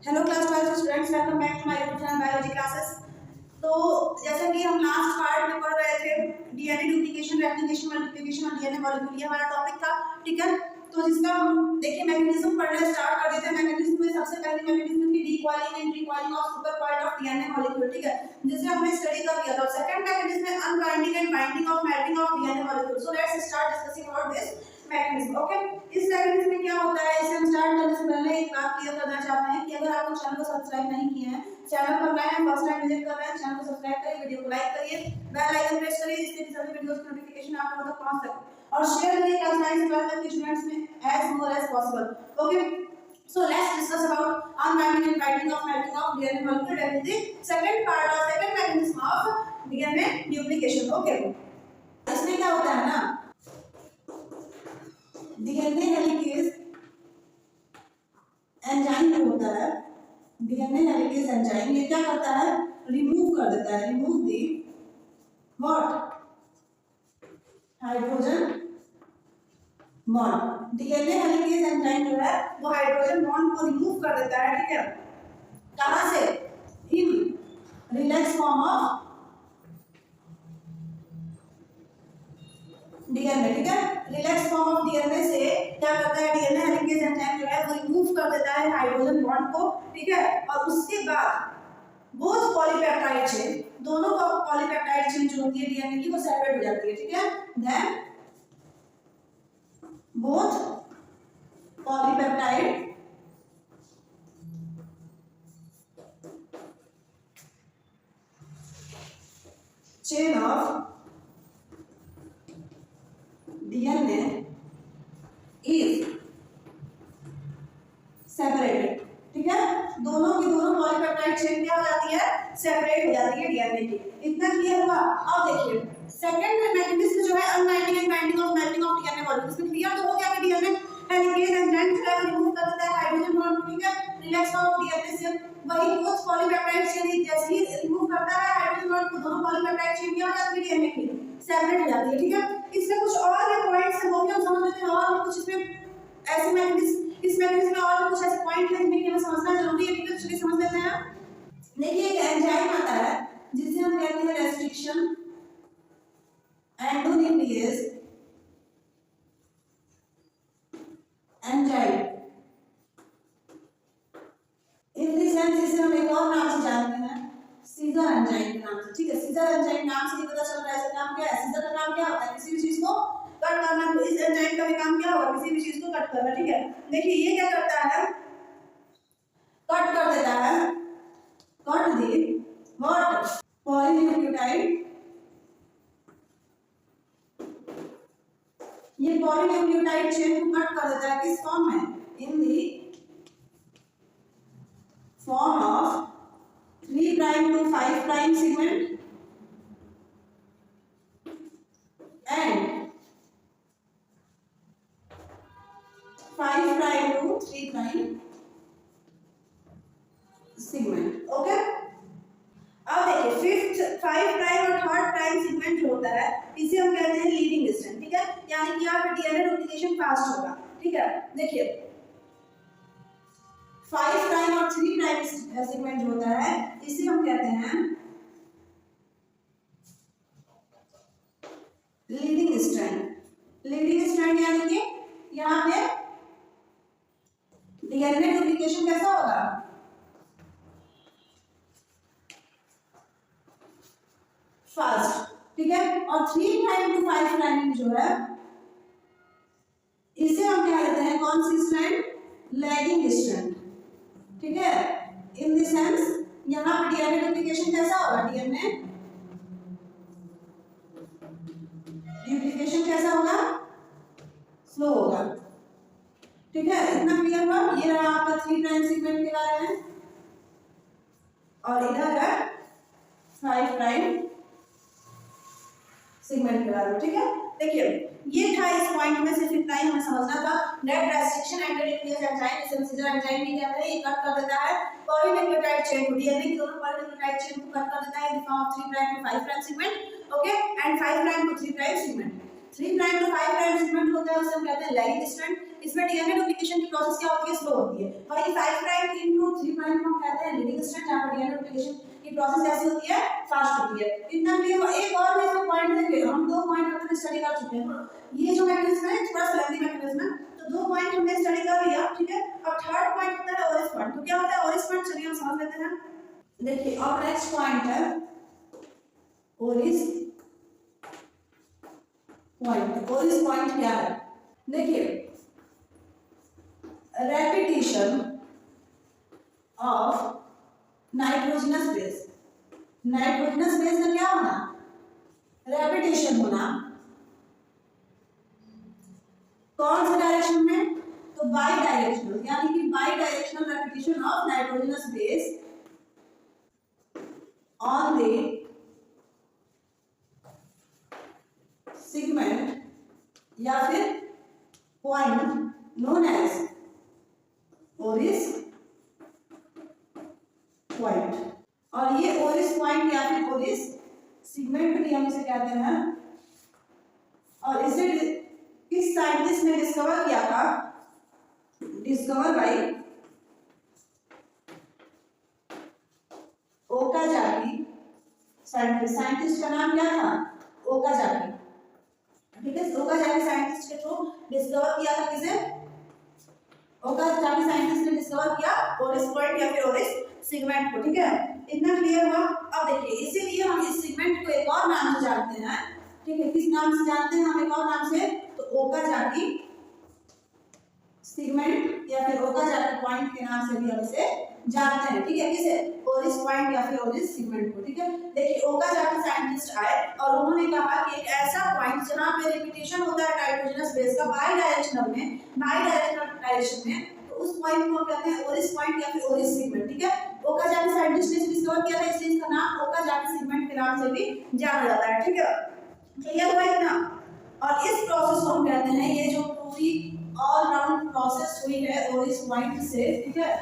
Hello class 12 students, welcome back to my YouTube channel biology classes. तो जैसा कि हम लास्ट पार्ट में पढ़ रहे थे डीएनए डुप्लीकेशन, रेप्लिकेशन, मल्टीप्लिकेशन और डीएनए मॉलिक्यूल, ये हमारा टॉपिक था। ठीक है, तो जिसका हम देखिए मैकेनिज्म पढ़ना स्टार्ट कर देते हैं। मैकेनिज्म में सबसे पहले मैकेनिज्म की decoiling and recoiling of super coiled of DNA molecule. ठीक है, जिसे हमने स्टडी कर लिया था। सेकंड मैकेनिज्म है unbinding and binding of melting of DNA molecule. So let's start discussing about this mechanism. Okay, इस मैकेनिज्म में क्या होता है, इसे हम स्टार्ट करने से पहले एक बात क्लियर करना चाहते हैं कि अगर आप लोग चैनल को सब्सक्राइब नहीं किए हैं, चैनल पर नए हैं, फर्स्ट टाइम विजिट कर रहे हैं, चैनल को सब्सक्राइब करिए, वीडियो को लाइक करिए, बेल आइकन प्रेस करिए, जिससे कि सभी वीडियोस की नोटिफिकेशन आप लोगों तक पहुंच सके और शेयर करिए क्लास 9 से 12 तक के स्टूडेंट्स में as more as possible. Okay, so let's discuss about unbinding and binding of melting of DNA molecule. That is the second part or second mechanism of DNA duplication. Okay, इसमें क्या होता है ना, DNA helicase enzyme होता है। DNA helicase enzyme ये क्या करता है, रिमूव कर देता है, remove the what, hydrogen bond. DNA helicase enzyme जो है वो हाइड्रोजन बॉन्ड को रिमूव कर देता है। ठीक है, कहां से, इन रिलैक्स फॉर्म ऑफ डीएनए। ठीक है, रिलैक्स फॉर्म ऑफ डीएनए से क्या करता है, डीएनए हेलिकेज एंजाइम जो है वो रिमूव कर देता है हाइड्रोजन बॉन्ड को। ठीक है, और उसके बाद बोथ पॉलीपेप्टाइड चेन, दोनों पॉलीपेप्टाइड चेन जो होती है डीएनए की वो सेपरेट हो जाती है। ठीक है, then both polypeptide chain of DNA is separated. ठीक है, दोनों की दोनों पॉलीपेप्टाइड चेन क्या हो जाती है, सेपरेट हो जाती है डीएनए की। इतना क्लियर हुआ। अब देखिए सेकंड मैकेनिज्म जो है unbinding and binding of melting of DNA molecule, इसमें क्लियर तो हो गया कि डीएनए हेलिकेज एंजाइम जो है रिमूव कर देता है हाइड्रोजन बॉन्ड को। ठीक है, रिलैक्स फॉर्म ऑफ डीएनए से वही बोथ पॉलीपेप्टाइड चेन जैसे ही रिमूव करता है हाइड्रोजन बॉन्ड को, दोनों पॉलीपेप्टाइड चेन क्या हो जाती है डीएनए की, सेपरेट हो जाती है। ठीक है, इसमें कुछ और भी पॉइंट्स हैं वो भी हम समझ लेते हैं, और भी कुछ इसमें ऐसे मैकेनिज्म, इस मैकेनिज्म में और भी कुछ ऐसे पॉइंट है जिन्हें हमें समझना जरूरी है। ठीक है, चलिए समझ लेते हैं। देखिए एक एंजाइम आता है जिसे हम कहते हैं restriction endonuclease enzyme. In the sense इसे हम एक और नाम से जानते हैं, सीजर एंजाइम के नाम से। ठीक है, सीजर एंजाइम नाम से ही पता चल रहा है इसका नाम क्या है। सीजर का काम क्या होता है, किसी भी चीज को कट करना, तो इस एंजाइम का भी काम क्या होगा, किसी भी चीज को कट करना। ठीक है, देखिए ये क्या करता है, कट कर देता है, कट दी व्हाट, पॉलीन्यूक्लियोटाइड। ये पॉलीन्यूक्लियोटाइड चेन को कट कर देता है किस फॉर्म में, in the form of 3 prime to 5 prime segment and 5 prime to 3 prime segment. Okay, अब देखिए फिफ्थ 5 प्राइम और 3rd प्राइम सेगमेंट जो होता है इसे हम कहते हैं लीडिंग स्ट्रैंड। ठीक है, यानी कि यहाँ पे डीएनए डुप्लीकेशन फास्ट होगा। ठीक है, देखिए 5 प्राइम और 3 प्राइम सेगमेंट जो होता है इसे हम कहते हैं लीडिंग स्ट्रैंड। लीडिंग स्ट्रैंड यानी कि यहाँ पे डीएनए डुप्लीकेशन कैसा होगा, फास्ट। ठीक है, और 3 प्राइम टू 5 प्राइम जो है इसे हम क्या कहते हैं, कौन सी स्ट्रैंड, लैगिंग स्ट्रैंड। ठीक है, इन द सेंस यहाँ पे डीएनए डुप्लीकेशन कैसा होगा, डीएनए डुप्लीकेशन कैसा होगा, स्लो होगा। ठीक है, इतना क्लियर हुआ। ये रहा आपका 3 प्राइम सेगमेंट के बारे में और इधर है 5 प्राइम सेगमेंट के बारे में। ठीक है, देखिए ये था इस पॉइंट में, सिर्फ इतना ही हमें समझना था। नेट रेस्ट्रिक्शन एंडोन्यूक्लियस एंजाइम, जिसे हम सीजर एंजाइम भी कहते हैं, ये कट कर देता है पॉलीन्यूक्लियोटाइड चेन को, डीएनए की दोनों पॉलीन्यूक्लियोटाइड चेन को कट कर देता है in the form of 3 prime to 5 prime segment. Okay, and 5 prime to 3 prime segment. 3 prime to 5 prime segment होता है उसे हम कहते हैं लैगिंग स्ट्रैंड। इसमें डीएनए डुप्लीकेशन की प्रोसेस क्या होती है, स्लो होती है। वही 5 प्राइम इनटू 3 प्राइम हैं लीडिंग स्ट्रैंड, जहां पर डीएनए डुप्लीकेशन की प्रोसेस ऐसी होती है, फास्ट होती है। इतना क्लियर हुआ। एक और मैं इसमें पॉइंट देंगे, हम 2 पॉइंट अपने स्टडी कर चुके हैं। ये जो मैकेनिज्म है थोड़ा सा लेंथी मैकेनिज्म है, तो 2 पॉइंट हमने स्टडी कर लिया, ठीक है। अब थर्ड पॉइंट होता है ओरिस पॉइंट। तो क्या होता है ओरिस पॉइंट, चलिए हम समझ लेते हैं। देखिए अब नेक्स्ट पॉइंट है ओरिस पॉइंट। ओरिस पॉइंट क्या है? देखिए repetition of nitrogenous base. Nitrogenous base का क्या होना? रेपिटेशन होना। कौन से डायरेक्शन में? तो बाई डायरेक्शनल, यानी कि by directional repetition of nitrogenous base on the segment या फिर पॉइंट नोन एज ओरिस पॉइंट। और ये ओरिस पॉइंट या फिर ओरिस सेगमेंट भी हम इसे कहते हैं। और इसे किस साइंटिस्ट ने डिस्कवर किया था? Discover by Okazaki scientist. Scientist का नाम क्या था? ओकाजाकी, ठीक है। ओकाजाकी साइंटिस्ट के थ्रू डिस्कवर किया था किसे? ओकाजाकी साइंटिस्ट ने डिस्कवर किया ओरिस पॉइंट या फिर ओरिस सेगमेंट को, ठीक है। इतना क्लियर हुआ। अब देखिए इसीलिए हम इस सेगमेंट को एक और नाम से जानते हैं, ठीक है। किस नाम से जानते हैं हम? एक और नाम से, तो ओकाजाकी सेगमेंट या फिर ओकाजाकी पॉइंट के नाम से भी हम इसे जानते हैं, ठीक है। किसे? ओरिस पॉइंट या फिर ओरिस सेगमेंट को, ठीक है। देखिए ओकाजाकी साइंटिस्ट आए और उन्होंने कहा कि एक ऐसा पॉइंट जहां पे रिपीटेशन होता है नाइट्रोजनस बेस का बाई डायरेक्शनल डायरेक्शन में, तो उस पॉइंट को कहते हैं ओरिस पॉइंट या फिर ओरिस सेगमेंट, ठीक है। ओकाजाकी साइंटिस्ट ने डिस्कवर किया था, इसलिए इसका नाम ओकाजाकी सेगमेंट के नाम से भी जाना जाता है, ठीक है। क्लियर हुआ इतना? और इस प्रोसेस को हम कहते हैं, ये जो पूरी ऑल राउंड प्रोसेस हुई है ओरिस पॉइंट से, ठीक है।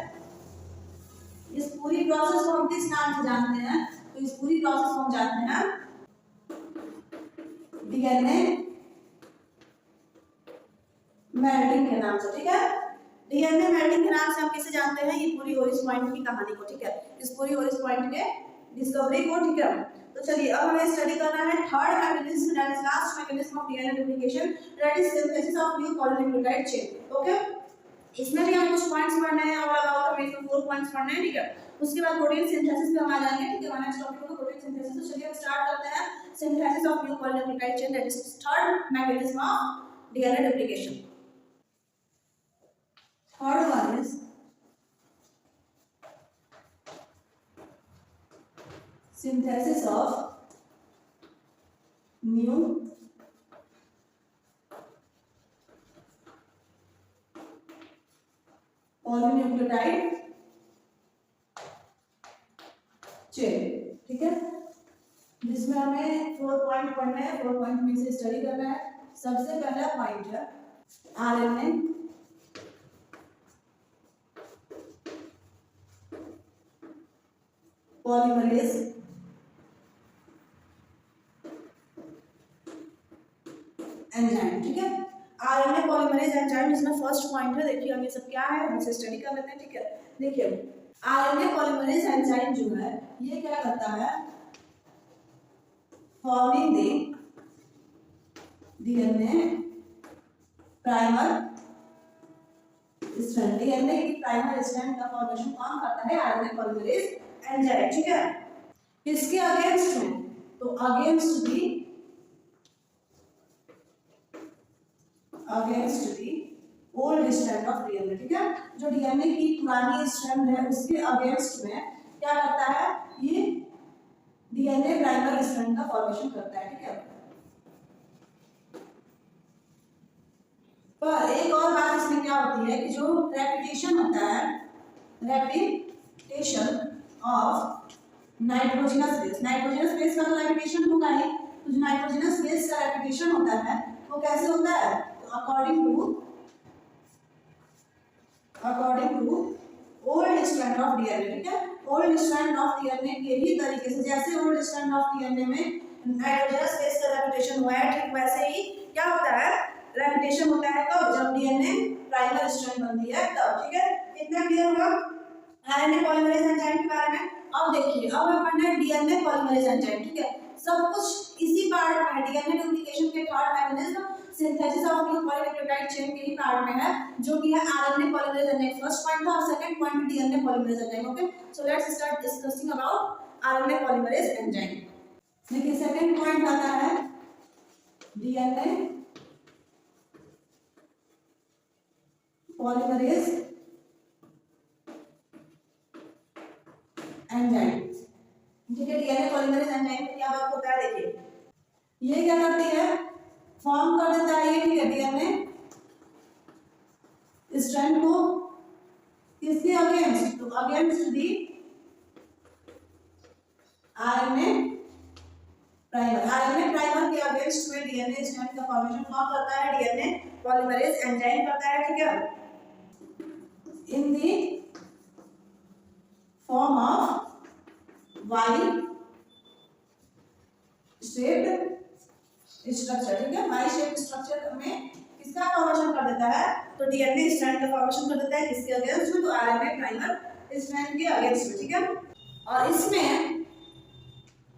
इस पूरी प्रोसेस को हम किस नाम से जानते हैं? तो इस पूरी प्रोसेस को हम जानते हैं डीएनए मेल्टिंग के नाम से, ठीक है। डीएनए मेल्टिंग के नाम से हम किसे जानते हैं? ये पूरी ओरिस पॉइंट की कहानी को, ठीक है। इस पूरी ओरिस पॉइंट के डिस्कवरी को, ठीक है। तो चलिए अब हमें स्टडी करना है third mechanism, that is last mechanism of DNA duplication, that is synthesis of new polynucleotide chain, okay. इसमें भी हम कुछ पॉइंट्स पढ़ने हैं और अबाउट हमें इसमें 4 पॉइंट्स पढ़ने हैं, ठीक है। उसके बाद प्रोटीन सिंथेसिस पे हम आ जाएंगे, ठीक है। हमारा नेक्स्ट टॉपिक होगा प्रोटीन सिंथेसिस। तो चलिए हम स्टार्ट करते हैं synthesis of new polynucleotide chain, that is third mechanism of DNA duplication. Third one is synthesis of new polynucleotide chain, ठीक है। जिसमें हमें 4 पॉइंट पढ़ने हैं, 4 पॉइंट में से स्टडी करना है। सबसे पहला पॉइंट है आरएनए पॉलीमरेज एंजाइम, ठीक है। आरएनए पॉलीमरेज एंजाइम इसमें फर्स्ट पॉइंट है। देखिए हम ये सब क्या है हम इसे स्टडी कर लेते हैं, ठीक है। देखिए आरएनए पॉलीमरेज एंजाइम जो है ये क्या करता है? Forming the DNA primer strand. DNA की प्राइमर स्ट्रैंड का फॉर्मेशन कौन करता है? आरएनए पॉलीमरेज एंजाइम, ठीक है। इसके अगेंस्ट में, तो against the old strand of DNA, ठीक है। जो डीएनए की पुरानी स्ट्रैंड है उसके अगेंस्ट में क्या करता है? ये डीएनए प्राइमर स्ट्रैंड का फॉर्मेशन करता है, ठीक है। पर एक और बात इसमें क्या होती है कि जो रेपिटेशन होता है, रेपिटेशन ऑफ नाइट्रोजनस बेस का तो रेपिटेशन होगा ही। तो जो नाइट्रोजनस बेस का रेपिटेशन होता है वो कैसे होता है? तो according to old strand of DNA, ठीक है। ओल्ड स्ट्रैंड ऑफ डीएनए के ही तरीके से, जैसे ओल्ड स्ट्रैंड ऑफ डीएनए में नाइट्रोजनस बेस का रेपिटेशन हुआ है, ठीक वैसे ही क्या होता है? रेपिटेशन होता है कब? जब डीएनए प्राइमर स्ट्रैंड बनती है तब, ठीक है। इतना क्लियर होगा? आरएनए पॉलीमरेज एंजाइम के बारे में। अब देखिए, अब हमें पढ़ना है डीएनए पॉलीमरेज एंजाइम, ठीक है। सब कुछ इसी पार्ट में है। डीएनए डुप्लीकेशन के third mechanism synthesis of new polynucleotide chain के ही पार्ट में है, जो कि है RNA polymerase enzyme. First point था और second point DNA polymerase enzyme. Okay, so let's start discussing about RNA polymerase enzyme. देखिए, सेकंड पॉइंट आता है डीएनए पॉलीमरेज एंजाइम, ठीक है। डीएनए पॉलीमरेज एंजाइम क्या वर्क होता है, देखिए ये क्या करती है, फॉर्म कर देता है ये, ठीक है, डीएनए स्ट्रैंड को किसके अगेंस्ट, तो against the RNA primer. RNA primer के अगेंस्ट में डीएनए स्ट्रैंड का फॉर्मेशन कौन करता है, डीएनए पॉलीमरेज एंजाइम करता है, ठीक है, in the form of Y shaped structure, ठीक है। वाई शेप्ड स्ट्रक्चर में किसका फॉर्मेशन कर देता है, तो डीएनए स्ट्रैंड का फॉर्मेशन कर देता है किसके अगेंस्ट में, तो आरएनए प्राइमर स्ट्रैंड के अगेंस्ट में, ठीक है। और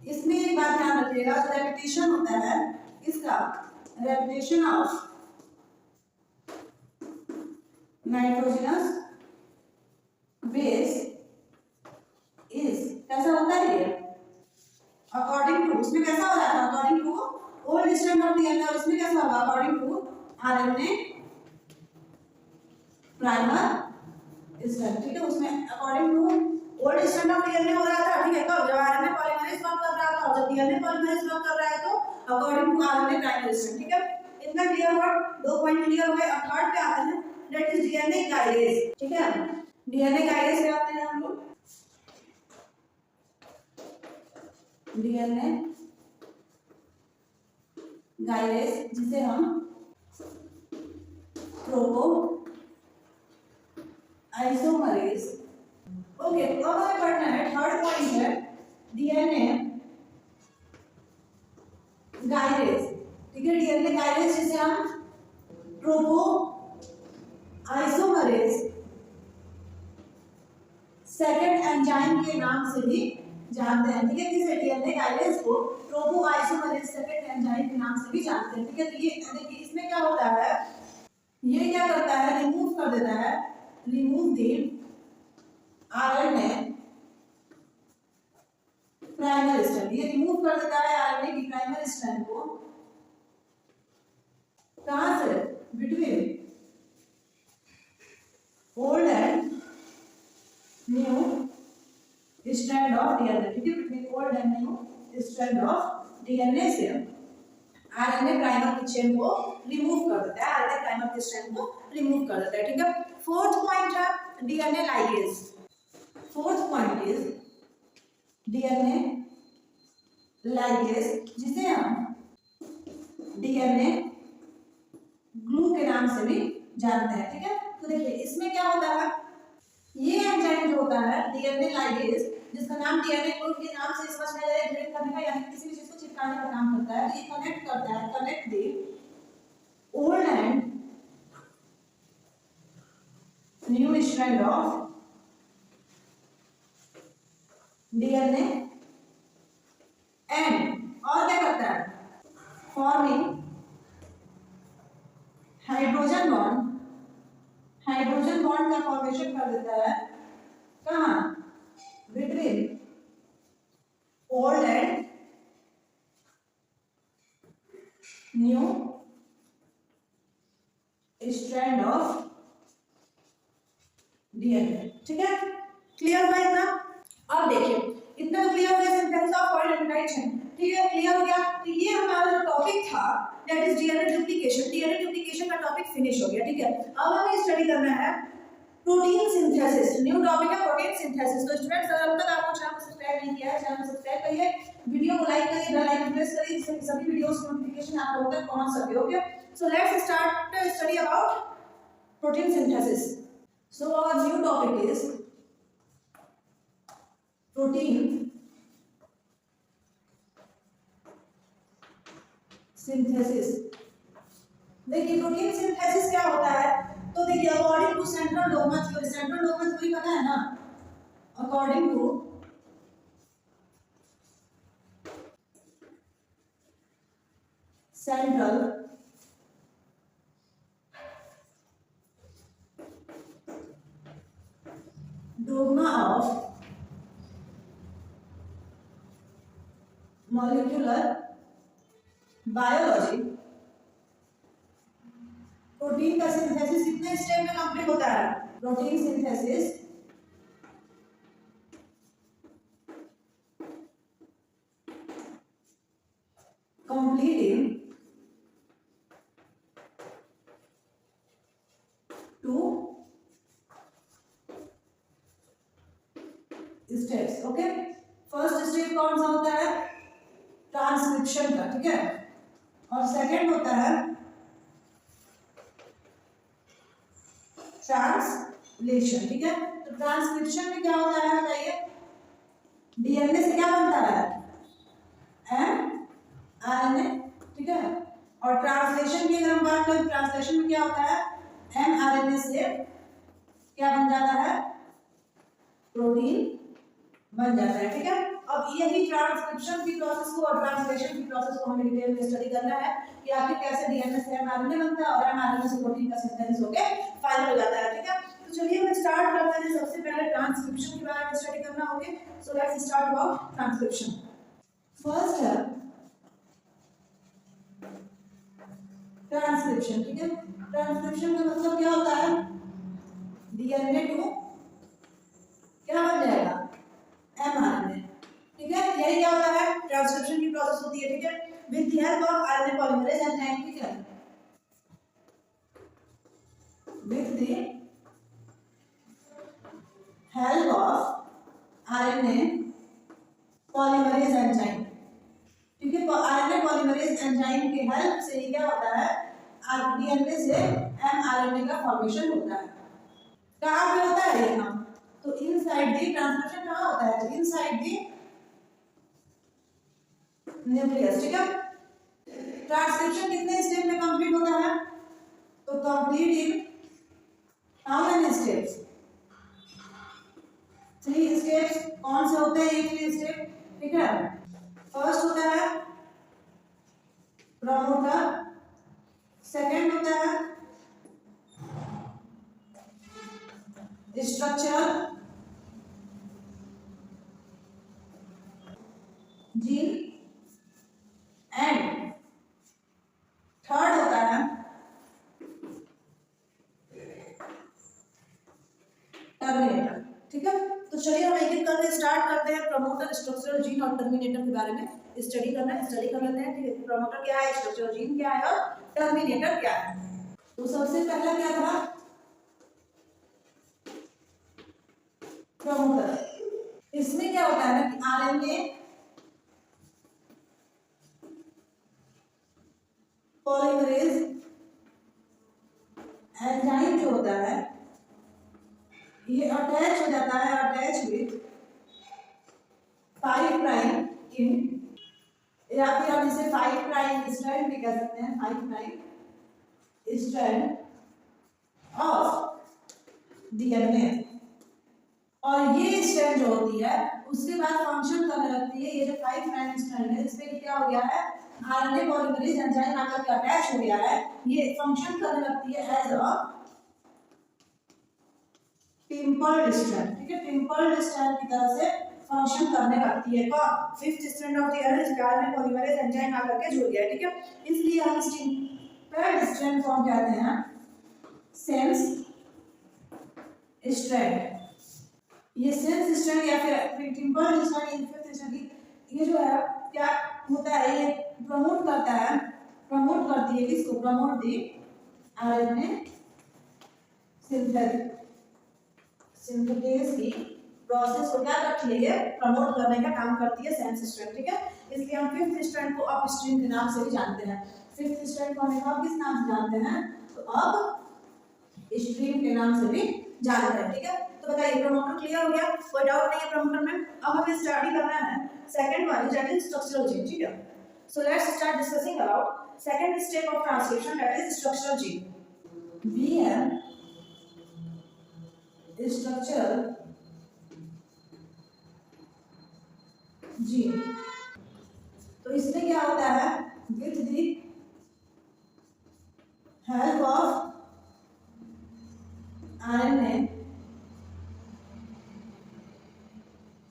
इसमें एक बात ध्यान रखिएगा, जो रेपिटेशन होता है इसका, repetition of nitrogenous base is कैसा होता है ये, अकॉर्डिंग टू, उसमें कैसा हो रहा है, according to old strand of DNA, और इसमें कैसा होगा, according to RNA primer strand, ठीक है। उसमें according to old strand of DNA हो रहा था, ठीक है, कब, जब आरएनए पॉलीमरेज वर्क कर रहा था, और जब डीएनए पॉलीमरेज वर्क कर रहा है तो according to RNA primer strand, ठीक है। इतना क्लियर हुआ, दो पॉइंट क्लियर हुए। अब थर्ड पे आते हैं, दैट इज डीएनए गाइडेज, ठीक है। डीएनए गाइडेज पे आते हैं हम लोग। डीएनए गाइडेज, जिसे हम प्रोपो आइसोमरेज, ओके। अब हमें पढ़ना है, थर्ड पॉइंट है डीएनए गाइडेज, ठीक है। डीएनए गाइडेज जिसे हम प्रोपो आइसोमरेज सेकंड एंजाइम के नाम से भी जानते हैं, ठीक है। किसे, डीएनए गाइडेज को प्रोपो आइसोमरेज सेकंड एंजाइम के नाम से भी जानते हैं, ठीक है। तो ये देखिए, इसमें क्या होता है, ये क्या करता है, रिमूव कर देता है, रिमूव दी आरएनए प्राइमर स्ट्रैंड, ये रिमूव कर देता है आरएनए की प्राइमर स्ट्रैंड को, कहां से, between old and new strand of DNA, ठीक है, between old and new strand of DNA से आरएनए प्राइमर की चेन को रिमूव कर देता है, आरएनए प्राइमर की स्ट्रैंड को रिमूव कर देता है, ठीक है। फोर्थ पॉइंट है DNA ligase. Fourth point is DNA ligase, जिसे हम डीएनए ग्लू के नाम से भी जानते हैं, ठीक है। तो देखिए, इसमें क्या होता है, ये एंजाइम जो होता है डीएनए लाइगेज, जिसका नाम डीएनए ग्लू के नाम से समझ में आ जाए, ग्रेड करने का, यानी किसी भी चीज को चिपकाने का काम करता है। तो ये कनेक्ट करता है, connect the old and new strand of DNA and, और क्या करता है, forming hydrogen bond, hydrogen bond का फॉर्मेशन कर देता है, कहां, between old and new strand of DNA, ठीक है। क्लियर हुआ इतना? अब देखिए, इतना तो क्लियर हो गया सिंथेसिस ऑफ पॉलीन्यूक्लियोटाइड चेन, ठीक है, क्लियर हो गया। तो ये हमारा जो टॉपिक था, that is DNA duplication. DNA duplication का टॉपिक फिनिश हो गया, ठीक है। अब हमें स्टडी करना है प्रोटीन सिंथेसिस, न्यू टॉपिक है प्रोटीन सिंथेसिस। तो स्टूडेंट्स, अगर अब तक आपको चैनल को सब्सक्राइब नहीं किया है, चैनल को सब्सक्राइब करिए, वीडियो को लाइक करिए, बेल आइकन प्रेस करिए, जिससे सभी वीडियोस की नोटिफिकेशन आप लोगों तक पहुंच सके, okay. So let's start study about protein synthesis. So our new topic is protein synthesis. देखिए, प्रोटीन सिंथेसिस क्या होता है, तो देखिए, according to central dogma theory, central dogma theory पता है ना, according to central dogma of molecular biology, protein का सिंथेसिस कितने स्टेप में कंप्लीट होता है? Protein synthesis completing two steps. Okay, first step कौन सा होता है? ट्रांसक्रिप्शन का, ठीक है, और सेकंड होता है ट्रांसलेशन, ठीक है। तो ट्रांसक्रिप्शन में क्या होता है बताइए? डीएनए से क्या बनता है? एमआरएनए, ठीक है। और ट्रांसलेशन की अगर हम बात करें, ट्रांसलेशन में क्या होता है? एमआरएनए से क्या बन जाता है? प्रोटीन बन जाता है, ठीक है। अब यही ट्रांसक्रिप्शन की प्रोसेस को और ट्रांसलेशन की प्रोसेस को हमें डिटेल में स्टडी करना है कि आखिर कैसे डीएनए से एमआरएनए बनता है और एमआरएनए से प्रोटीन का सिंथेसिस होके फाइनल हो जाता है, ठीक है। तो चलिए हम स्टार्ट करते हैं। सबसे पहले ट्रांसक्रिप्शन के बारे में स्टडी करना, okay. So let's start about transcription. First है ट्रांसक्रिप्शन, ठीक है। ट्रांसक्रिप्शन का मतलब क्या होता है? डीएनए टू क्या बन जाएगा? एमआरएनए, ठीक है। यही क्या होता है? ट्रांसक्रिप्शन की प्रोसेस होती है, ठीक है, with the help of RNA polymerase enzyme, ठीक है, with the help of RNA polymerase enzyme, ठीक है। आरएनए पॉलीमरेज एंजाइम के हेल्प से ही क्या होता है? डीएनए से एमआरएनए का फॉर्मेशन होता है। कहाँ पे होता है ये काम? तो इनसाइड दी ट्रांसक्रिप्शन कहाँ होता है? तो इनसाइड दी न्यूक्लियस, ठीक है। ट्रांसक्रिप्शन कितने स्टेप में कंप्लीट होता है? तो complete in how many steps? 3 steps. कौन से होते हैं ये 3 स्टेप? ठीक है, फर्स्ट होता है प्रमोटर, सेकंड होता है स्ट्रक्चर जीन एंड थर्ड होता है टर्मिनेटर, ठीक है। तो चलिए हम एक एक करके स्टार्ट करते हैं। प्रमोटर, स्ट्रक्चरल जीन और टर्मिनेटर के बारे में स्टडी करना है, स्टडी कर लेते हैं, ठीक है। प्रमोटर क्या है, स्ट्रक्चरल जीन क्या है और टर्मिनेटर क्या है? तो सबसे पहला क्या था? प्रमोटर। इसमें क्या होता है ना कि आरएनए पॉलीमरेज एंजाइम जो होता है ये अटैच हो जाता है, अटैच विथ 5 प्राइम इन, या फिर हम इसे 5 प्राइम स्ट्रैंड भी कह सकते हैं, 5 प्राइम स्ट्रैंड ऑफ डीएनए। और ये स्ट्रैंड जो होती है उसके बाद फंक्शन करने लगती है। ये जो 5 प्राइम स्ट्रैंड है इसमें क्या हो गया है? आरएनए पॉलीमरेज एंजाइम आकर के अटैच हो गया है। ये फंक्शन करने लगती है एज अ टिम्पल्ड स्ट्रैंड, ठीक है। टिम्पल्ड स्ट्रैंड की तरह से फंक्शन करने लगती है। कौन? 5th स्ट्रैंड ऑफ डीएनए जिसमें आरएनए पॉलीमरेज एंजाइम आकर के जुड़ गया है, ठीक है। इसलिए हम इस टिम्पल्ड स्ट्रैंड को कहते हैं सेंस स्ट्रैंड। ये सेंस स्ट्रैंड या फिर टिम्पल्ड स्ट्रैंड, ये जो है क्या होता है? ये प्रमोट करता है, प्रमोट करती है किसको? प्रमोट दी आरएनए सिंथेसिस की प्रोसेस को क्या करती है? ये प्रमोट करने का काम करती है सेंस स्ट्रैंड, ठीक है। इसलिए हम 5th स्ट्रैंड को अपस्ट्रीम के नाम से भी जानते हैं। 5th स्ट्रैंड को हम अब किस नाम से जानते हैं? तो अब स्ट्रीम के नाम से भी जानते हैं, ठीक है। तो बताइए प्रमोटर क्लियर हो गया? कोई डाउट नहीं है प्रमोटर में? अब हमें स्टडी करना है सेकंड वाली दैट इज स्ट्रक्चरल जीन, ठीक है। So let's start discussing about second step of transcription that is structural gene. बीएम स्ट्रक्चरल जी। तो इसमें क्या होता है, with the help of RNA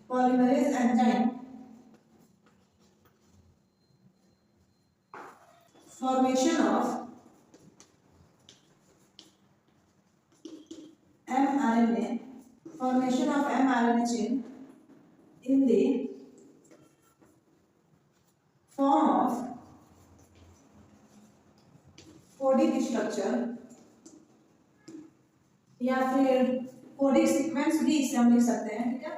polymerase enzyme formation of mRNA chain in the form of codic structure या फिर कोडिक sequence भी इसे हम लिख सकते हैं, ठीक है।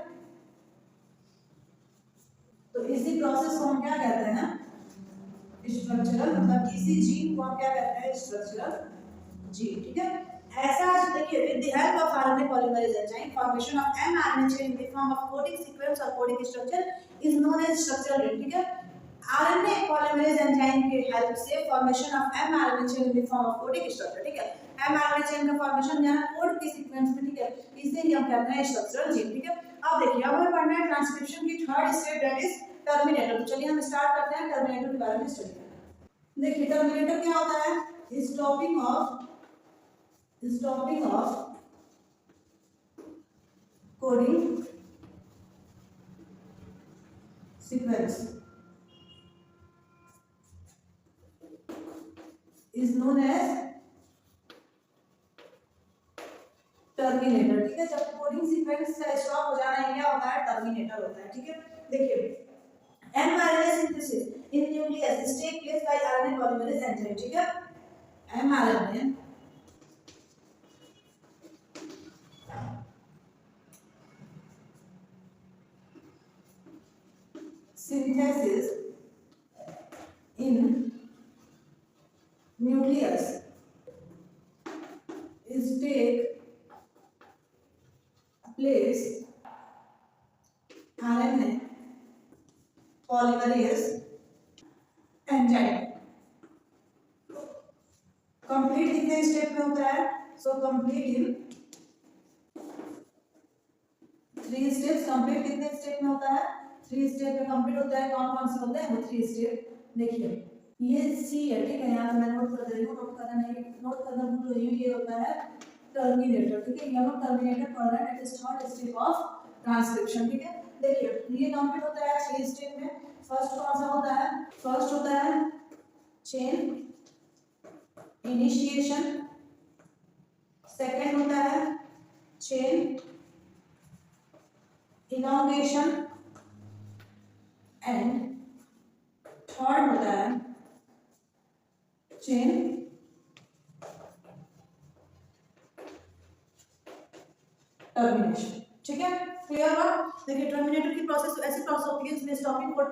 तो इसी प्रोसेस को हम क्या कहते हैं, स्ट्रक्चरल, मतलब इसी जीन को हम क्या कहते हैं, स्ट्रक्चरल जीन, ठीक है। ऐसा देखिए, with the help of RNA polymerase enzyme formation of mRNA chain in the form of codic sequence और codic structure is known as structural gene, ठीक है। आरएनए पॉलीमरेज एंजाइम के हेल्प से formation of mRNA chain in the form of codic structure, ठीक है। MRNA chain का formation यहाँ code के सीक्वेंस में, ठीक है, इसे ही हम कहते हैं स्ट्रक्चरल जीन, ठीक है। अब देखिए, अब हमें पढ़ना है ट्रांसक्रिप्शन की third step, that is terminator. तो चलिए हम स्टार्ट करते हैं टर्मिनेटर के बारे में स्टडी करना। देखिए, टर्मिनेटर क्या होता है, stopping of coding sequence is known as terminator, ठीक है। जब कोडिंग सीक्वेंस का स्टॉप हो जाना है, क्या होता है, टर्मिनेटर होता है, ठीक है। देखिए, mRNA synthesis in nucleus is take place by RNA polymerase enzyme, ठीक है। mRNA synthesis in nucleus is take place RNA polymerase enzyme। Complete कितने स्टेप में होता है, so complete in 3 steps. Complete कितने स्टेप में होता है, 3 स्टेप में कंप्लीट होता है। कौन कौन से होते हैं वो 3 स्टेप, देखिए ये सी है, ठीक है। यहाँ पे मैं नोट कर दे रही हूँ, नोट करना भूल रही हूँ। ये होता है टर्मिनेटर, ठीक है। यहाँ टर्मिनेटर पढ़ रहा है, that is third step of transcription, ठीक है। देखिए, ये कंप्लीट होता है 3 स्टेप में। फर्स्ट कौन सा होता है, फर्स्ट होता है चेन इनिशिएशन, सेकेंड होता है चेन इनॉर्गेशन एंड थर्ड होता है चेन टर्मिनेशन, ठीक है। क्लियर हुआ। देखिए, टर्मिनेटर की प्रोसेस ऐसी प्रोसेस होती है जिसमें स्टॉपिंग ऑफ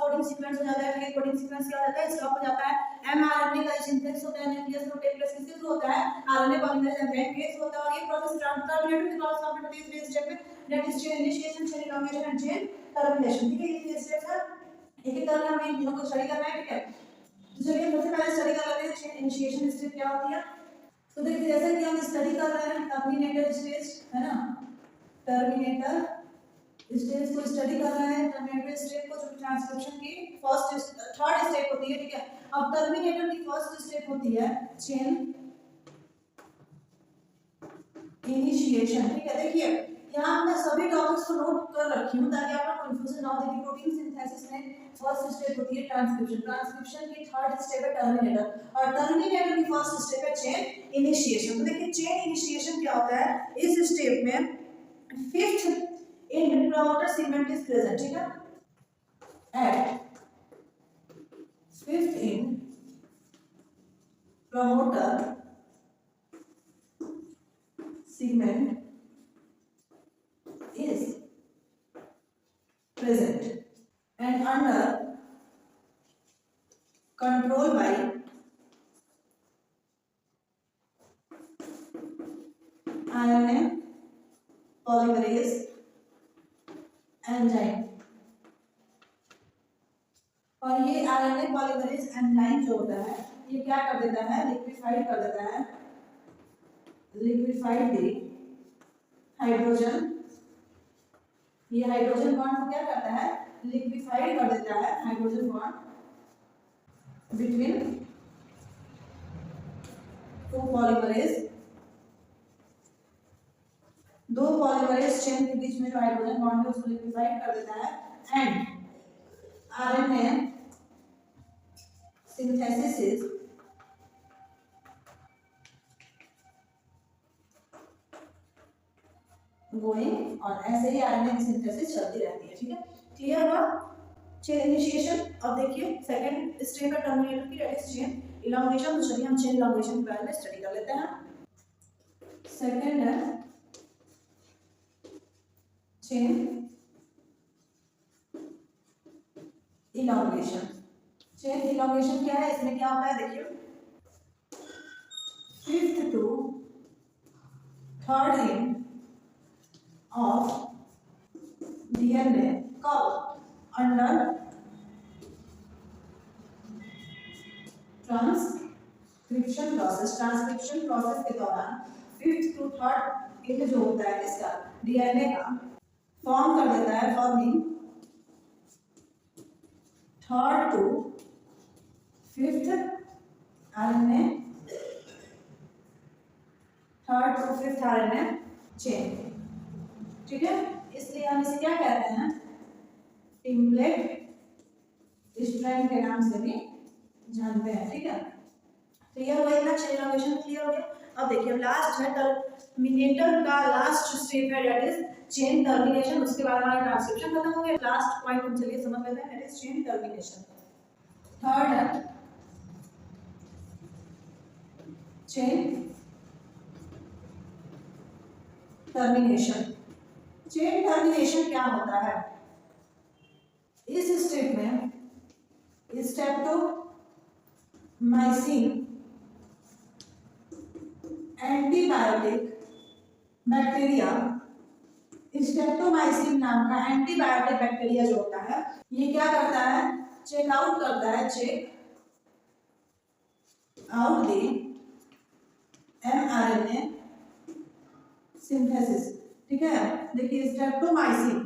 कोडिंग सीक्वेंस हो जाता है, ठीक है। कोडिंग सीक्वेंस क्या होता है, स्टॉप हो जाता है। एमआरएनए का सिंथेसिस होता है न्यूक्लियस में, टेक प्लेस किसके थ्रू होता है, आरएनए पॉलीमरेज एंजाइम के थ्रू होता है। और ये प्रोसेस टर्मिनेटर की प्रोसेस कंप्लीट होती है 3 स्टेप में, that is chain initiation, chain elongation and chain termination, ठीक है। ये 3 स्टेप है, एक एक करके हमें इन तीनों को स्टडी करना है, ठीक है। तो चलिए सबसे पहले स्टडी कर लेते हैं चेन इनिशिएशन स्टेप क्या होती है। तो देखिए, जैसे कि हम स्टडी कर रहे हैं टर्मिनेटर स्टेज, है ना, टर्मिनेटर स्टेज को स्टडी कर रहे हैं। टर्मिनेटर स्टेप को जो ट्रांसक्रिप्शन की थर्ड स्टेप होती है, ठीक है। अब टर्मिनेटर की फर्स्ट स्टेप होती है चेन इनिशिएशन, ठीक है। देखिए, यहाँ मैं सभी टॉपिक्स को नोट कर रखी हूँ ताकि आपको कंफ्यूजन ना हो। देखिए, प्रोटीन सिंथेसिस में फर्स्ट स्टेप होती है ट्रांसक्रिप्शन, ट्रांसक्रिप्शन की थर्ड स्टेप है टर्मिनेटर, और टर्मिनेटर की फर्स्ट स्टेप है चेन इनिशिएशन। तो देखिए, चेन इनिशिएशन क्या होता है, इस स्टेप में fifth in promoter segment is present, ठीक है। at fifth in promoter segment is present and under control by RNA polymerase enzyme. और ये आरएनए पॉलीमरेज एंजाइम जो होता है, ये क्या कर देता है, लिक्विफाइड कर देता है, लिक्विफाइड द हाइड्रोजन। ये हाइड्रोजन बॉन्ड को क्या करता है, लिक्विफाइड कर देता है hydrogen bond between two polymerase, दो पॉलीमरेज चेन के बीच में जो हाइड्रोजन बॉन्ड है उसको लिक्विफाइड कर देता है and RNA synthesis is going, और ऐसे ही आरएनए की सिंथेसिस चलती रहती है। ठीक है, क्लियर हुआ चेन इनिशिएशन। अब देखिए सेकंड स्टेप है टर्मिनेटर की, दैट इज चेन इलांगेशन। तो चलिए हम चेन इलांगेशन के बारे में स्टडी कर लेते हैं। सेकंड है चेन इलांगेशन। चेन इलांगेशन क्या है, इसमें क्या होता है देखिए, fifth to third end of DNA कब under transcription process, transcription process के दौरान फिफ्थ टू थर्ड एंड जो होता है इसका डीएनए का फॉर्म कर देता है, forming third to fifth RNA, third to fifth RNA chain. ठीक है, इसलिए हम इसे क्या कहते हैं, टेम्पलेट स्ट्रैंड के नाम से भी जानते हैं। ठीक है, क्लियर हुआ इतना चेन इलांगेशन क्लियर हो गया। अब देखिए लास्ट है टर्मिनेटर का लास्ट स्टेप है, दैट इज चेन टर्मिनेशन। उसके बाद हमारा ट्रांसक्रिप्शन खत्म हो गया। लास्ट पॉइंट हम चलिए समझ लेते हैं, that is chain termination. Third है चेन टर्मिनेशन। चेन टर्मिनेशन क्या होता है, इस स्टेप में स्ट्रेप्टोमाइसिन एंटीबायोटिक बैक्टीरिया, स्ट्रेप्टोमाइसिन नाम का एंटीबायोटिक बैक्टीरिया जो होता है ये क्या करता है, चेक आउट करता है, check out the mRNA synthesis. ठीक है, देखिए स्ट्रेप्टोमाइसिन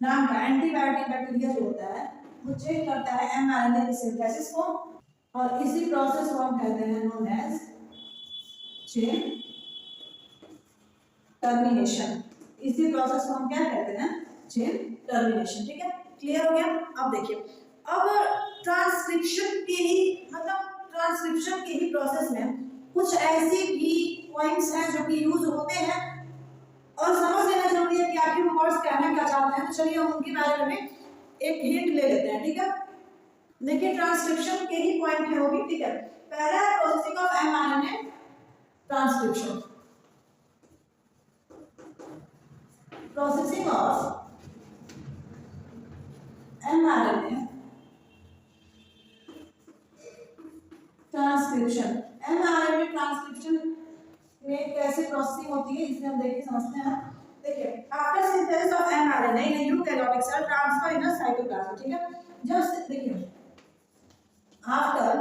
नाम का एंटीबायोटिक बैक्टीरिया जो होता है वो चेक करता है एमआरएनए की सिंथेसिस को, और इसी प्रोसेस को हम कहते हैं नोन एज चेन टर्मिनेशन। इसी प्रोसेस को हम क्या कहते हैं, चेन टर्मिनेशन। ठीक है, क्लियर हो गया। अब देखिए, अब ट्रांसक्रिप्शन के ही प्रोसेस में कुछ ऐसी भी पॉइंट्स हैं जो कि यूज होते हैं और समझ लेना जरूरी है कि आखिर वो वर्ड्स कहना क्या चाहते हैं। तो चलिए हम उनके बारे में एक हिंट ले लेते हैं। ठीक है, देखिए ट्रांसक्रिप्शन के ही पॉइंट है वो भी। ठीक है, पहला है processing of mRNA transcription, processing of mRNA transcription. MRNA transcription में कैसे प्रोसेसिंग होती है इसे हम देखिए समझते हैं। देखिए after synthesis of mRNA in eukaryotic cell transfer in cytoplasm. ठीक है, जब देखिए आफ्टर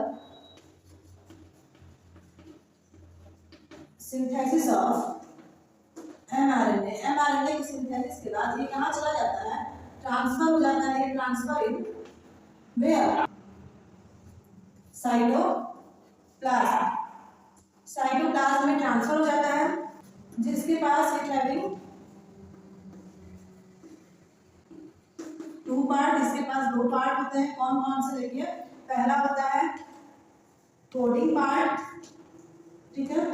सिंथेसिस ऑफ एमआरएनए की सिंथेसिस के बाद ये कहाँ चला जाता है, ट्रांसफर हो जाता है। ट्रांसफर इन वेयर, साइटोप्लाज्म में ट्रांसफर हो जाता है, जिसके पास इट हैविंग टू पार्ट, इसके पास दो पार्ट होते हैं। कौन कौन से देखिए, पहला होता है कोडिंग पार्ट। ठीक है,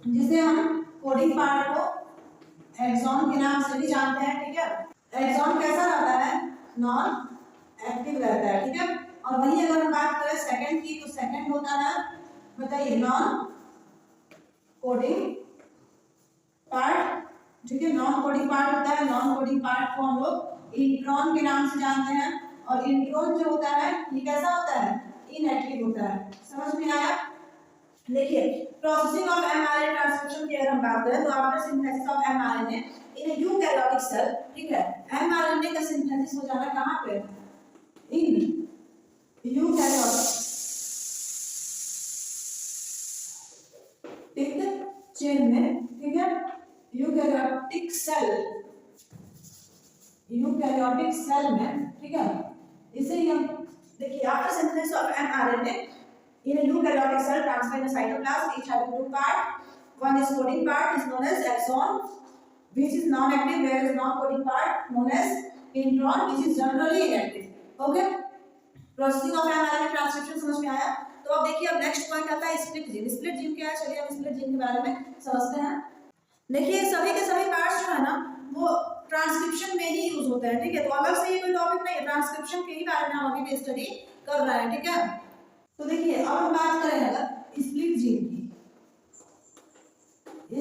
जिसे हम कोडिंग पार्ट को एक्सॉन के नाम से भी जानते हैं। ठीक है, एक्सॉन कैसा रहता है, नॉन एक्टिव रहता है। ठीक है, और वही अगर हम बात करें सेकंड की, तो सेकंड होता है, बताइए, नॉन कोडिंग पार्ट। ठीक है, नॉन कोडिंग पार्ट होता है। नॉन कोडिंग पार्ट को हम लोग इंट्रॉन के नाम से जानते हैं, और इंट्रॉन जो होता है ये कैसा होता है, इनएक्टिव होता है। समझ में आया। देखिए प्रोसेसिंग ऑफ एमआरएनए ट्रांसक्रिप्शन की अगर हम बात करें तो after synthesis of mRNA in a eukaryotic cell, ठीक है, एमआरएनए का सिंथेसिस हो जाना कहां पे, इन यूकैरियोटिक चेन में। ठीक है, यूकैरियोटिक सेल यूकैरियोटिक सेल में, ठीक है, इसे ही हम देखिए after synthesis of mRNA in a eukaryotic cell transfer in a cytoplasm, each having two part. One is coding part is known as axon, which is non-active, whereas non-coding part known as intron, which is generally inactive. Okay, processing of mRNA transcription समझ में आया। तो अब देखिए अब next point आता है split gene. Split gene क्या है, चलिए हम स्प्लिट जीन के बारे में समझते हैं। देखिए सभी के सभी पार्ट्स जो है ना वो ट्रांसक्रिप्शन में ही यूज होते हैं, ठीक है, तो अलग से ये कोई टॉपिक नहीं है, ट्रांसक्रिप्शन के ही बारे में हम अभी भी स्टडी कर रहे हैं, ठीक है। तो देखिए अब हम बात करें अगर स्प्लिट जीन की।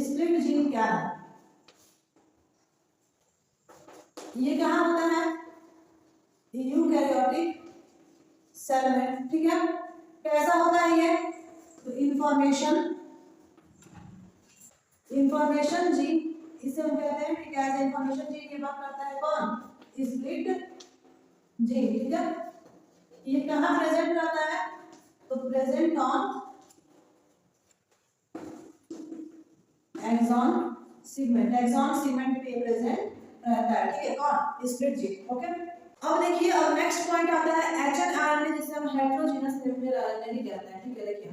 स्प्लिट जीन क्या है, ये कहाँ होता है, यूकैरियोटिक सेल में, ठीक है। कैसा होता है ये, तो इंफॉर्मेशन जीन इसे हम कहते हैं, ठीक है, एज इंफॉर्मेशन जीन ये बात करता है कौन, स्प्लिट जीन, ठीक है। ये कहाँ प्रेजेंट रहता है, तो प्रेजेंट ऑन एक्सॉन सेगमेंट पे प्रेजेंट रहता है, ठीक है, कौन, स्प्लिट जीन। ओके, अब देखिए अब नेक्स्ट पॉइंट आता है एचएनआरएनए, जिसे हम हेटेरोजेनस न्यूक्लियर आरएनए भी कहते हैं, ठीक है। देखिए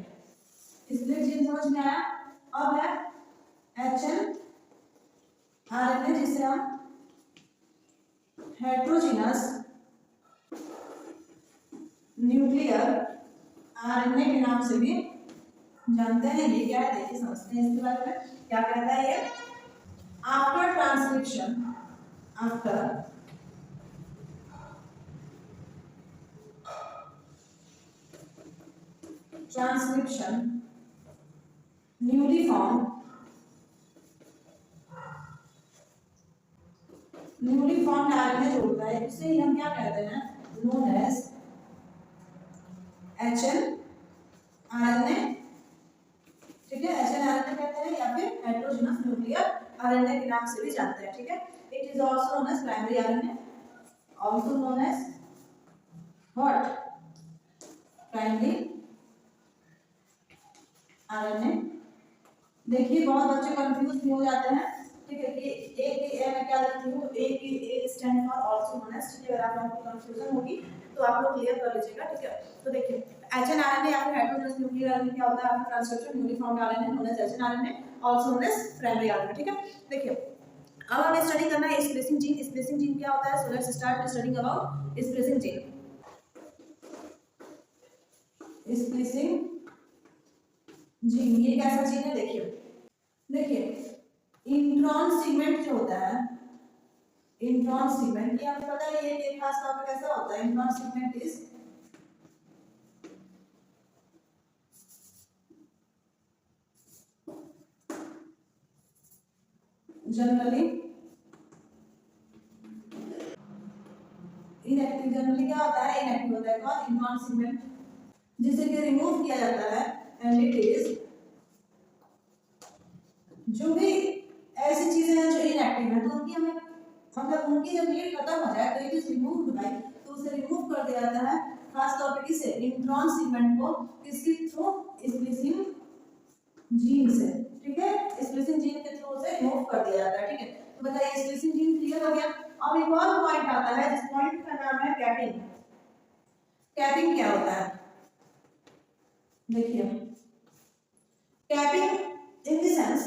स्प्लिट जीन समझ में आया। अब है एचएनआरएनए, जिसे हम हेटेरोजेनस न्यूक्लियर आरएनए के नाम से भी जानते हैं। ये क्या है देखिए समझते हैं इसके बारे में, क्या कहता है ये, after transcription newly form RNA जो होता है उसे ही हम क्या कहते हैं, नोन एज एचएनआरएनए, ठीक है, एचएनआरएनए कहते हैं या फिर हेटेरोजेनस न्यूक्लियर आरएनए के नाम से भी जानते हैं, ठीक है। It is also known as primary RNA, also known as what, primary RNA. देखिए बहुत बच्चे कंफ्यूज भी हो जाते हैं, ठीक है, कि ए की ए में क्या लिखती हूँ, ए की A stand for also known as, ठीक है। अगर आप लोगों को कंफ्यूजन होगी तो आप लोग क्लियर कर लीजिएगा, ठीक है। तो देखिए एचएनआरएनए या फिर हेटेरोजेनस न्यूक्लियर आरएनए क्या होता है, after transcription newly formed RNA known as hnRNA, also known as primary RNA, ठीक है। देखिए अब हमें स्टडी करना है स्प्लिसिंग जीन। स्प्लिसिंग जीन क्या होता है, so let's start studying about splicing gene. Splicing gene ये कैसा जीन है, देखिए इंट्रॉन सेगमेंट जो होता है, इंट्रॉन सेगमेंट ये हमें पता है ये खास तौर पर कैसा होता है, intron segment is generally inactive. Generally क्या होता है, इनएक्टिव होता है कौन, इंट्रॉन सेगमेंट, जिसे कि रिमूव किया जाता है, एंड इट इज, जो भी ऐसी चीजें हैं जो इनएक्टिव है तो उनकी हमें मतलब उनकी जब नीड खत्म हो जाए तो इट इज रिमूव्ड बाय, तो उसे रिमूव कर दिया जाता है खास तौर पे किसे, इंट्रॉन सेगमेंट को, किसके थ्रू, स्प्लिसिंग जीन से, ठीक है, स्प्लिसिंग जीन के थ्रू उसे रिमूव कर दिया जाता है, ठीक है। तो बताइए स्प्लिसिंग जीन क्लियर हो गया। अब एक और पॉइंट आता है जिस पॉइंट का नाम है कैपिंग। कैपिंग क्या होता है, देखिए capping in the sense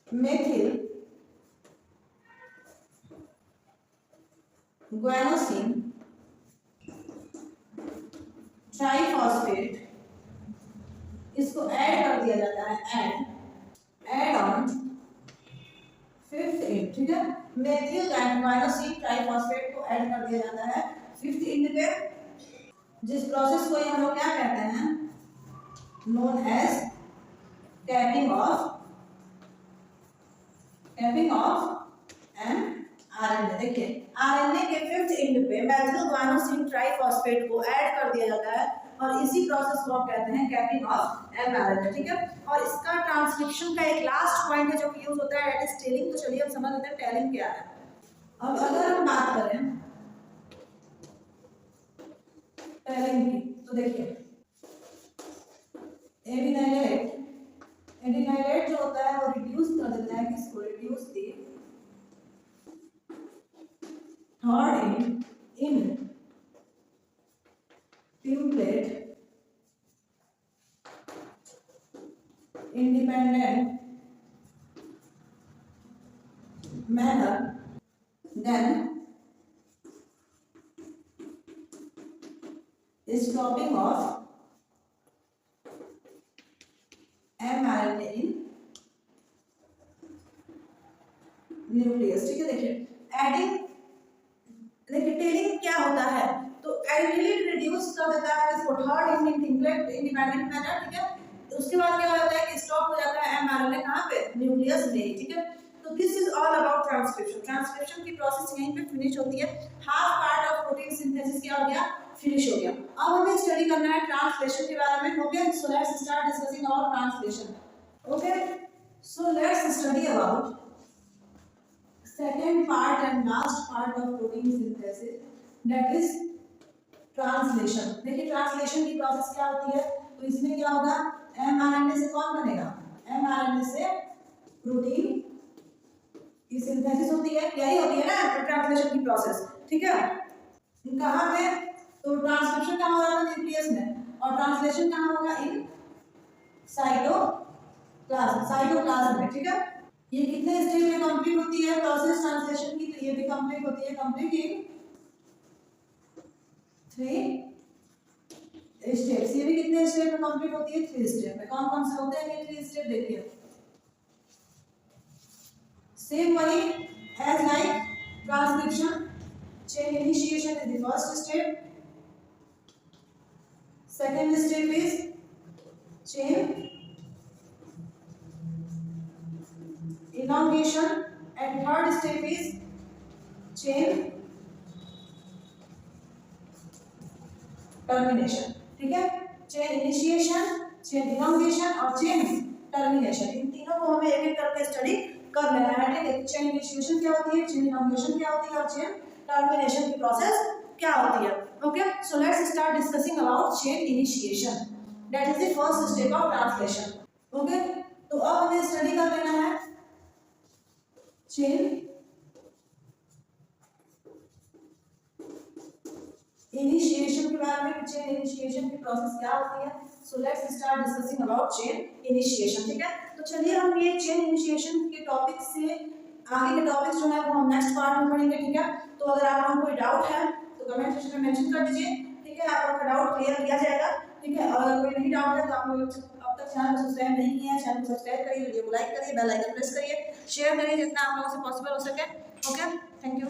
methyl guanosine triphosphate, इसको ऐड कर दिया जाता है, ऐड ऑन फिफ्थ एंड, ठीक है, मेथिल गुआनोसिन ट्राइफॉस्फेट को ऐड कर दिया जाता है फिफ्थ एंड पे, जिस प्रोसेस को हम लोग क्या कहते हैं, known as capping of mRNA। देखिए आरएनए के फिफ्थ एंड पे मेथिल गुआनोसिन ट्राइफॉस्फेट को ऐड कर दिया जाता है और इसी प्रोसेस को हम कहते हैं कैपिंग ऑफ mRNA, ठीक है। और इसका ट्रांसक्रिप्शन का एक लास्ट पॉइंट है जो कि यूज होता है, दैट इज टेलिंग। तो चलिए हम समझ लेते हैं टेलिंग क्या है। अब अगर हम बात करें टेलिंग की, तो देखिए एडिनाइलेट जो होता है वो रिड्यूस कर देता है, किसको, reduce the third in template independent manner, then stopping of mRNA in nucleus. ठीक है, देखिए एडिंग, देखिए टेलिंग क्या होता है, तो एडिटिव रिड्यूस कर देता है इसको third in template independent manner. ठीक है, तो उसके बाद क्या होता है कि स्टॉप हो जाता है एमआरएनए कहां पे, न्यूक्लियस में। ठीक है, तो this is all about transcription. Transcription की प्रोसेस यहीं पे फिनिश होती है। Half part of protein synthesis क्या हो गया, फिनिश हो गया। अब हमें स्टडी करना है ट्रांसलेशन के बारे में। Okay, so let's start discussing about translation. Okay, so let's study about second part and last part of protein synthesis, that is translation। देखिए ट्रांसलेशन की प्रोसेस क्या होती है, तो इसमें क्या होगा, mRNA से कौन बनेगा, mRNA से प्रोटीन की सिंथेसिस होती है, यही होती है ना ट्रांसलेशन की प्रोसेस। ठीक है, कहाँ पे, तो ट्रांसक्रिप्शन कहाँ हो रहा है, न्यूक्लियस में, और ट्रांसलेशन कहाँ होगा, इन साइटोप्लाज्म में। ठीक है, ये कितने स्टेज में कंप्लीट होती है प्रोसेस ट्रांसलेशन की, तो ये भी कंप्लीट होती है कंप्लीट इन 3 स्टेप्स। ये भी कितने स्टेप में कंप्लीट होती है, 3 स्टेप में। कौन कौन से होते हैं ये 3 स्टेप, देखिए सेम वही as like transcription, chain initiation is the first step, second step is chain elongation, and third step is chain termination। ठीक है, चेन इनिशिएशन, चेन elongation और चेन टर्मिनेशन, इन तीनों को हमें एक एक करके स्टडी कर लेना है। ठीक है, चेन इनिशिएशन क्या होती है, चेन elongation क्या होती है, और चेन टर्मिनेशन की प्रोसेस क्या होती है। Okay, so let's start discussing about chain initiation, that is the first step of translation. Okay, तो अब हमें स्टडी कर लेना है चेन इनिशिएशन के बारे में, चेन इनिशिएशन की प्रोसेस क्या होती है। So let's start discussing about chain initiation. ठीक है, तो चलिए हम ये चेन इनिशिएशन के टॉपिक से आगे के टॉपिक्स जो है वो हम नेक्स्ट पार्ट में पढ़ेंगे। ठीक है, तो अगर आप लोगों को कोई डाउट है तो कमेंट सेक्शन में मेंशन कर दीजिए। ठीक है, आपका डाउट क्लियर किया जाएगा। ठीक है, और अगर कोई नहीं डाउट है तो आप लोग अब तक चैनल को सब्सक्राइब नहीं किया है, चैनल को सब्सक्राइब करिए, वीडियो को लाइक करिए, बेल आइकन प्रेस करिए, शेयर करिए जितना आप लोगों से पॉसिबल हो सके। Okay, thank you.